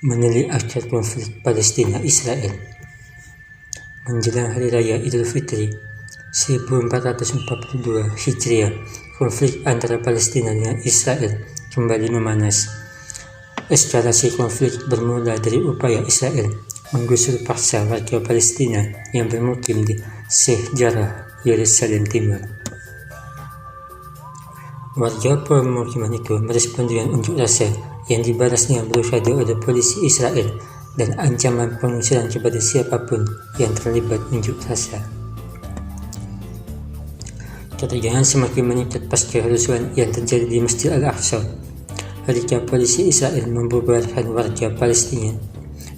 Menilai akhir konflik Palestina-Israel. Menjelang Hari Raya Idul Fitri 1442 Hijriah, konflik antara Palestina dengan Israel kembali memanas. Eskalasi konflik bermula dari upaya Israel menggusur paksa warga Palestina yang bermukim di Sheikh Jarrah, Yerusalem Timur. Warga pemukiman itu merespon dengan unjuk rasa yang dibalasnya blokade oleh polisi Israel dan ancaman pengusiran kepada siapapun yang terlibat unjuk rasa. Ketegangan semakin meningkat pasca kerusuhan yang terjadi di Masjid Al-Aqsa ketika polisi Israel membubarkan warga Palestina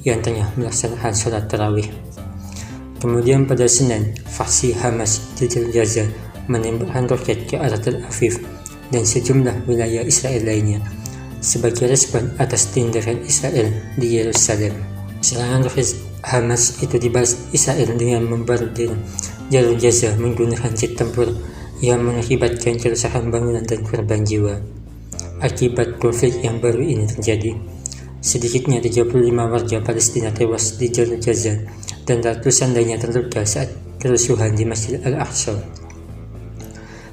yang tengah melaksanakan sholat tarawih. Kemudian pada Senin, faksi Hamas di Jalur Gaza menembakkan roket ke arah Tel Aviv dan sejumlah wilayah Israel lainnya sebagai respon atas tindakan Israel di Yerusalem. Serangan roket Hamas itu dibalas Israel dengan membombardir Jalur Gaza menggunakan jet tempur yang mengakibatkan kerusakan bangunan dan korban jiwa. Akibat konflik yang baru ini terjadi, sedikitnya 35 warga Palestina tewas di Jalur Gaza dan ratusan lainnya terluka saat kerusuhan di Masjid Al-Aqsa.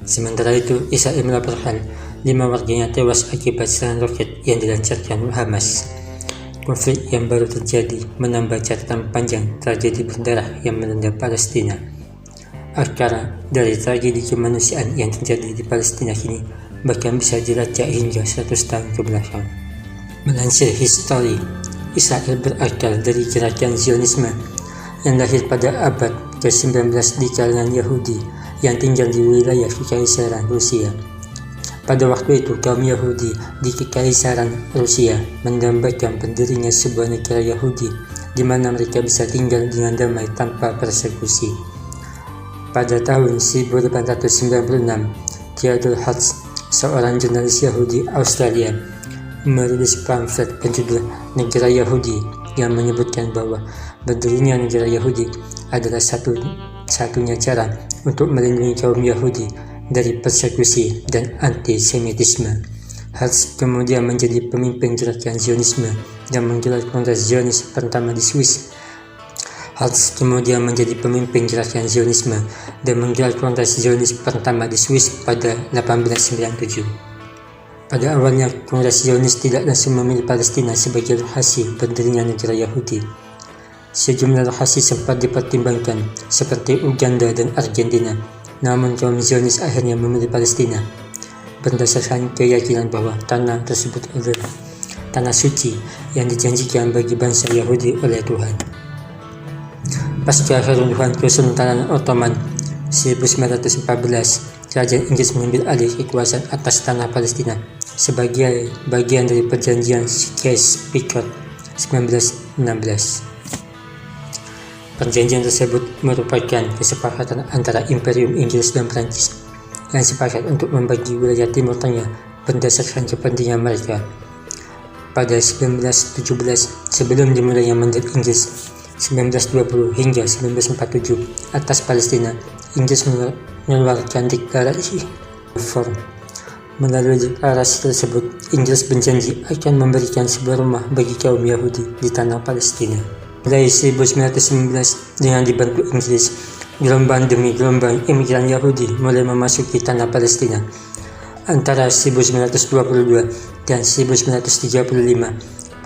Sementara itu, Israel melaporkan 5 warganya tewas akibat serangan roket yang dilancarkan Hamas. Konflik yang baru terjadi menambah catatan panjang tragedi berdarah yang melanda Palestina. Akar dari tragedi kemanusiaan yang terjadi di Palestina kini bahkan bisa dilacak hingga 100 tahun ke belakang. Melansir History, Israel berakar dari gerakan Zionisme yang lahir pada abad ke-19 di kalangan Yahudi yang tinggal di wilayah Kekaisaran Rusia. Pada waktu itu, kaum Yahudi di Kekaisaran Rusia mendambakan berdirinya sebuah negara Yahudi di mana mereka bisa tinggal dengan damai tanpa persekusi. Pada tahun 1896, Theodore Herz, seorang jurnalis Yahudi Australia, merilis pamflet berjudul Negara Yahudi yang menyebutkan bahwa berdirinya negara Yahudi adalah satu-satunya cara untuk melindungi kaum Yahudi dari persekusi dan antisemitisme. Herz kemudian menjadi pemimpin gerakan Zionisme dan menggelar Kongres Zionis pertama di Swiss. Pada 1897. Pada awalnya, Kongres Zionis tidak langsung memilih Palestina sebagai lokasi berdirinya negara Yahudi. Sejumlah lokasi sempat dipertimbangkan, seperti Uganda dan Argentina. Namun kaum Zionis akhirnya memilih Palestina berdasarkan keyakinan bahwa tanah tersebut adalah tanah suci yang dijanjikan bagi bangsa Yahudi oleh Tuhan. Pasca keruntuhan Kesultanan Ottoman 1914, Kerajaan Inggris mengambil alih kekuasaan atas tanah Palestina sebagai bagian dari perjanjian Sykes-Picot 1916. Perjanjian tersebut merupakan kesepakatan antara Imperium Inggris dan Prancis yang sepakat untuk membagi wilayah Timur Tengah berdasarkan kepentingan mereka. Pada 1917, sebelum dimulainya mandat Inggris 1920 hingga 1947 atas Palestina, Inggris mengeluarkan deklarasi reform. Melalui deklarasi tersebut, Inggris berjanji akan memberikan sebuah rumah bagi kaum Yahudi di tanah Palestina. Mulai 1919, dengan dibantu Inggris, gelombang demi gelombang imigran Yahudi mulai memasuki tanah Palestina. Antara 1922 dan 1935,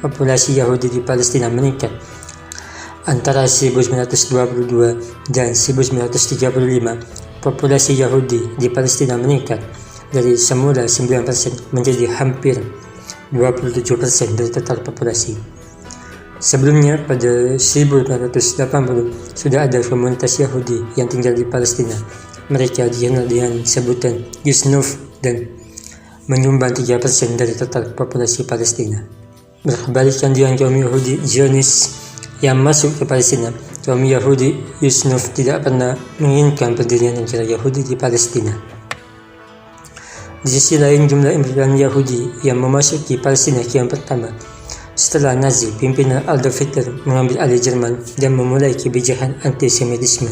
populasi Yahudi di Palestina meningkat. Antara 1922 dan 1935, populasi Yahudi di Palestina meningkat dari semula 9% menjadi hampir 27% dari total populasi. Sebelumnya, pada 1980, sudah ada komunitas Yahudi yang tinggal di Palestina. Mereka dikenal dengan sebutan Yusnuf dan menyumbang 3% dari total populasi Palestina. Berbalikan dengan kaum Yahudi Zionis yang masuk ke Palestina, kaum Yahudi Yusnuf tidak pernah menginginkan berdirinya negara Yahudi di Palestina. Di sisi lain, jumlah imigran Yahudi yang memasuki Palestina kian pertama setelah Nazi, pimpinan Adolf Hitler mengambil alih Jerman dan memulai kebijakan antisemitisme.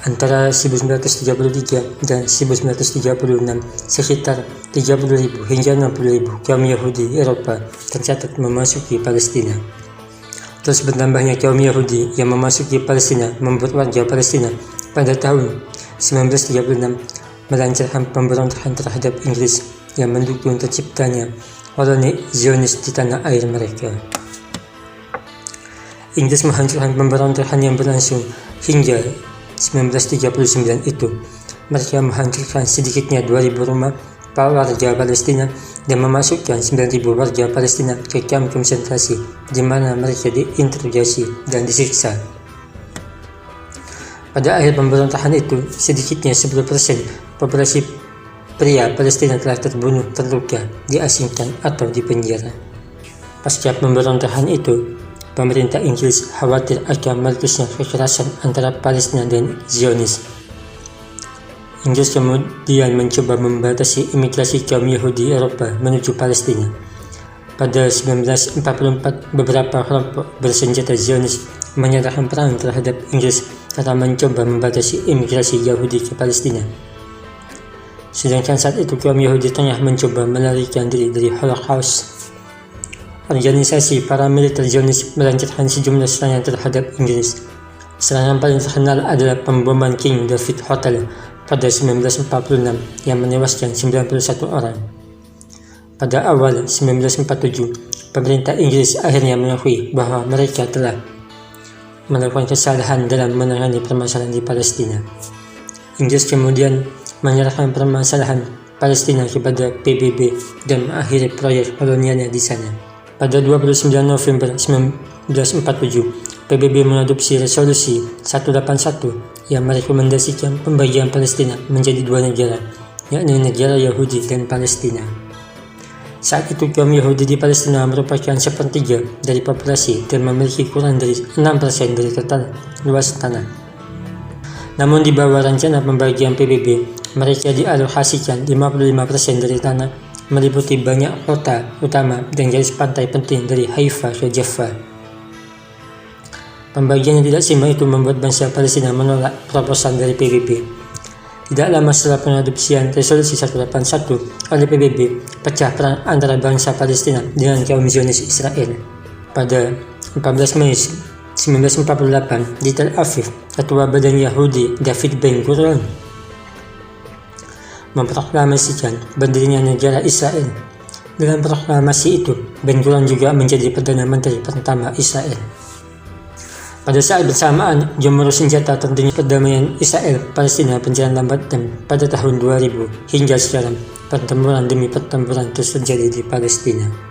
Antara 1933 dan 1936, sekitar 30.000 hingga 60.000 kaum Yahudi Eropa tercatat memasuki Palestina. Terus bertambahnya kaum Yahudi yang memasuki Palestina membuat warga Palestina pada tahun 1936 melancarkan pemberontakan terhadap Inggris yang mendukung terciptanya koloni Zionis di tanah air mereka. Inggris menghancurkan pemberontakan yang berlangsung hingga 1939 itu. Mereka menghancurkan sedikitnya 2.000 rumah warga Palestina dan memasukkan 9.000 warga Palestina ke kamp konsentrasi di mana mereka diinterogasi dan disiksa. Pada akhir pemberontakan itu, sedikitnya 10% populasi pria Palestina telah terbunuh, terluka, diasingkan atau dipenjara. Pasca pemberontakan itu, pemerintah Inggris khawatir akan meletusnya kekerasan antara Palestina dan Zionis. Inggris kemudian mencoba membatasi imigrasi kaum Yahudi Eropa menuju Palestina. Pada 1944, beberapa kelompok bersenjata Zionis menyerahkan perang terhadap Inggris karena mencoba membatasi imigrasi Yahudi ke Palestina. Sedangkan saat itu kaum Yahudi tengah mencoba melarikan diri dari Holocaust. Organisasi paramiliter Zionis melancarkan sejumlah serangan terhadap Inggris. Serangan paling terkenal adalah pemboman King David Hotel pada 1946 yang menewaskan 91 orang. Pada awal 1947, pemerintah Inggris akhirnya mengakui bahwa mereka telah melakukan kesalahan dalam menangani permasalahan di Palestina. Inggris kemudian menyerahkan permasalahan Palestina kepada PBB dan mengakhiri proyek kolonialnya di sana. Pada 29 November 1947, PBB mengadopsi resolusi 181 yang merekomendasikan pembagian Palestina menjadi 2 negara, yakni negara Yahudi dan Palestina. Saat itu kaum Yahudi di Palestina merupakan 1/3 dari populasi dan memiliki kurang dari 6% dari total luas tanah. Namun di bawah rencana pembagian PBB, mereka dialokasikan 55% dari tanah, meliputi banyak kota utama dan garis pantai penting dari Haifa ke Jaffa. Pembagian yang tidak seimbang itu membuat bangsa Palestina menolak proposal dari PBB. Tidak lama setelah pengadopsian resolusi 181 oleh PBB, pecah perang antara bangsa Palestina dengan kaum Zionis Israel. Pada 14 Mei 1948 di Tel Aviv, Ketua Badan Yahudi David Ben-Gurion memproklamasikan berdirinya negara Israel. Dalam proklamasi itu, Ben-Gurion juga menjadi Perdana Menteri pertama Israel. Pada saat bersamaan, gemuruh senjata tentunya perdamaian Israel-Palestina berjalan lambat dan pada tahun 2000 hingga sekarang pertempuran demi pertempuran terus terjadi di Palestina.